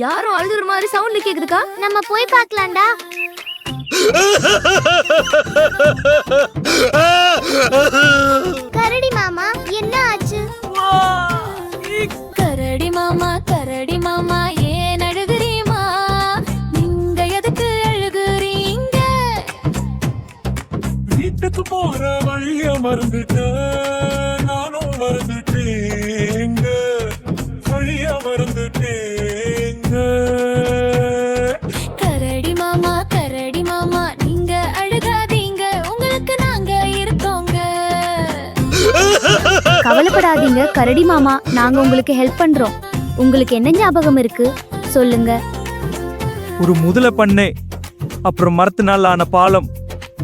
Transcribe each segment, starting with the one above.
யாரும் அழுகுற மாதிரி சவுண்ட்ல கேக்குதுக்கா. நம்ம போய் பார்க்கலாம்டா. கரடி மாமா என்ன ஆச்சு? கரடி மாமா ஏன் அழுகுறீமா? நீங்க எதுக்கு அழுகுறீங்க? வீட்டுக்கு போற வழிய மறந்துட்டேன், நானும் மறந்துட்டேங்க, வழிய மறந்துட்டேங்க. கரடி மாமா நீங்க அழுகாதீங்க, உங்களுக்கு நாங்க இருக்கோங்க. கவலைப்படாதீங்க கரடி மாமா, நாங்க உங்களுக்கு ஹெல்ப் பண்றோம். உங்களுக்கு என்ன ஞாபகம் இருக்கு சொல்லுங்க. ஒரு முதலை பண்ணை, அப்புறம் மரத்தினால் ஆன பாலம்,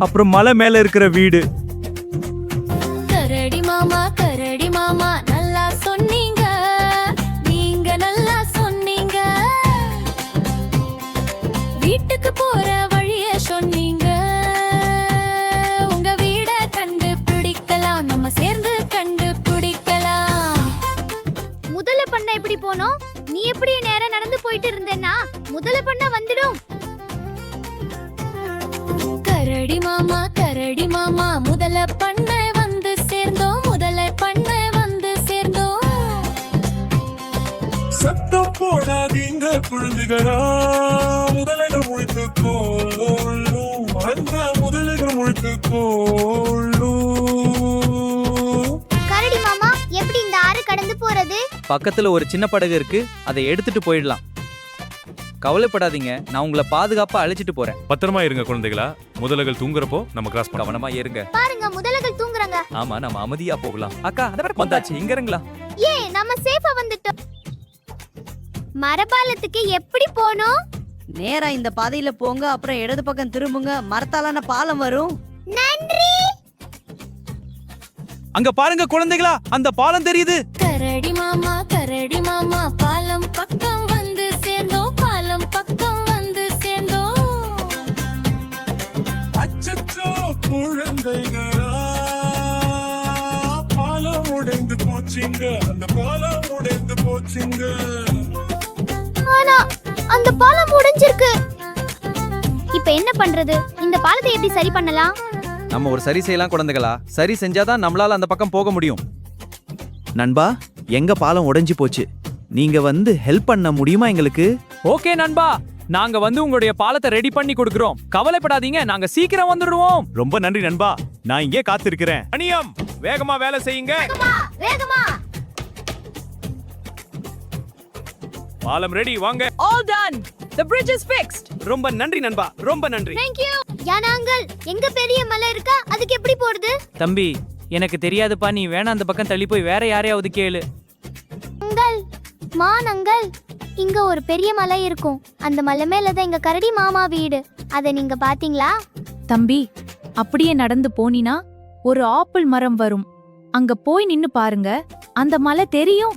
அப்புறம் மலை மேல இருக்கிற வீடு. கரடி மாமா நல்லா சொன்னீங்க, நீங்க நல்லா சொன்னீங்க. வீட்டுக்கு போற வழிய சொன்னீங்க, உங்க வீட கண்டுபிடிக்கலாம், நம்ம சேர்ந்து கண்டுபிடிக்கலாம். முதல்ல பண்ண எப்படி போனோம்? நீ எப்படி நேரா நடந்து போயிட்டு இருந்தேன்னா முதல்ல பண்ண வந்துடும். கரடி மாமா முதல்ல பண்ண வந்து சேர்ந்தோம், முதல்ல பண்ண வந்து சேர்ந்தோம். சத்தம் போடாதீங்க குழந்தைகளா, முதலைகள் முழித்துக்கோளும், அந்த முதலைகள் முழித்துக்கோளும். கரடி மாமா எப்படி இந்த ஆறு கடந்து போறது? பக்கத்துல ஒரு சின்ன படகு இருக்கு, அதை எடுத்துட்டு போயிடலாம். கவலைப்படாதீங்க, நான் உங்களை பாதுகாப்பா அழைச்சிட்டு போறேன். பத்திரமா இருங்க குழந்தைகளா. முதலைகள் தூங்குறப்போ நம்ம கிராஸ் பண்ணலாம். கவனமா ஏறுங்க. பாருங்க முதலைகள் தூங்குறாங்க. ஆமா, நம்ம அமைதியா போகலாம். அக்கா அத வந்தாச்சு, இங்க இருங்களா. ஏய் நம்ம சேஃபா வந்துட்டோம். மரபாலத்துக்கு எப்படி போனோம்? நேரா இந்த பாதையில போங்க, அப்புறம் இடது பக்கம் திரும்புங்க, மரத்தாலான பாலம் வரும். நன்றி. அங்க பாருங்க குழந்தைகளா, அந்த பாலம் தெரியுது. கரடி மாமா பாலம் பக்கம் வந்து சேர்ந்தோம், பாலம் பக்கம் வந்து சேர்ந்தோம். அச்சச்சோ குழந்தைகளா, பாலம் உடைந்து போச்சுங்க, அந்த பாலம் உடைந்து போச்சுங்க. ஆனா அந்த பாலம் உடைஞ்சிருக்கு. இப்போ என்ன பண்றது? இந்த பாலத்தை எப்படி சரி பண்ணலாம்? நம்ம ஒரு சரி செய்யலாம் குழந்தைகளா. சரி செஞ்சாதான் நம்மளால அந்த பக்கம் போக முடியும். நண்பா, எங்க பாலம் உடைஞ்சு போச்சு, நீங்க வந்து ஹெல்ப் பண்ண முடியுமா எங்களுக்கு? ஓகே நண்பா, நாங்க வந்து உங்களுடைய பாலத்தை ரெடி பண்ணி கொடுக்கிறோம். கவலைப்படாதீங்க, நாங்க சீக்கிரம் வந்துடுவோம். ரொம்ப நன்றி நண்பா, நான் இங்கே காத்திருக்கிறேன். அனியம், வேகமா வேலை செய்யுங்க. வேகமா. பாலம் ரெடி, வாங்க. All done. The bridge is fixed. ரொம்ப நன்றி நண்பா, ரொம்ப நன்றி. Thank you. யானாங்கள் எங்க பெரிய மலை இருக்கா, அதுக்கு எப்படி போறது? தம்பி, எனக்கு தெரியாதுப்பா, நீ வேணா அந்த பக்கம் தள்ளி போய் வேற யாரையாவது கேளு. அங்கள், மானங்கள், இங்க ஒரு பெரிய மலை இருக்கும். அந்த மலை மேல தான் எங்க கரடி மாமா வீடு. அதை நீங்க பாத்தீங்களா? தம்பி, அப்படியே நடந்து போனினா ஒரு ஆப்பிள் மரம் வரும். அங்க போய் நின்னு பாருங்க, அந்த மலை தெரியும்.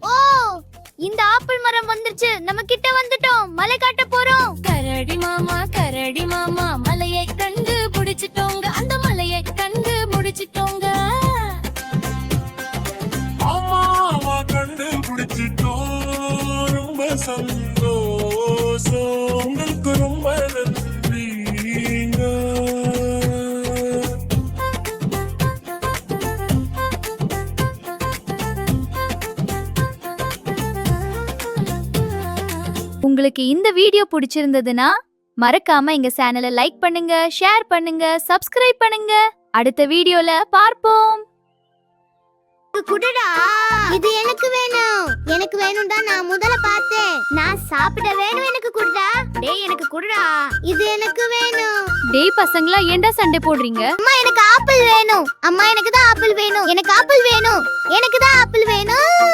ஓ, இந்த ஆப்பிள் மரம் வந்துருச்சு. நம்ம கிட்ட வந்துட்டோம். மலை காட்ட போறோம். கரடி மாமா மலையை கண்டு பிடிச்சிட்டோங்க, அந்த மலையை கண்டு முடிச்சிட்டோங்க. ஆமா கண்டு பிடிச்சிட்டோம், ரொம்ப சந்தோஷம், உங்களுக்கு ரொம்ப நன்றிங்க. உங்களுக்கு இந்த வீடியோ பிடிச்சிருந்ததுன்னா மறக்காம எங்க சேனலை லைக் பண்ணுங்க, ஷேர் பண்ணுங்க, சப்ஸ்கிரைப் பண்ணுங்க. அடுத்த வீடியோல பார்ப்போம். குடுடா, இது எனக்கு வேணும். எனக்கு வேணும்டா, நான் முதல்ல பார்த்தேன். நான் சாப்பிட வேணும், எனக்கு குடுடா. டேய் எனக்கு குடுடா, இது எனக்கு வேணும். டேய் பசங்களா, ஏன்டா சண்டை போடுறீங்க? அம்மா எனக்கு ஆப்பிள் வேணும். அம்மா எனக்கு தான் ஆப்பிள் வேணும். எனக்கு ஆப்பிள் வேணும். எனக்கு தான் ஆப்பிள் வேணும்.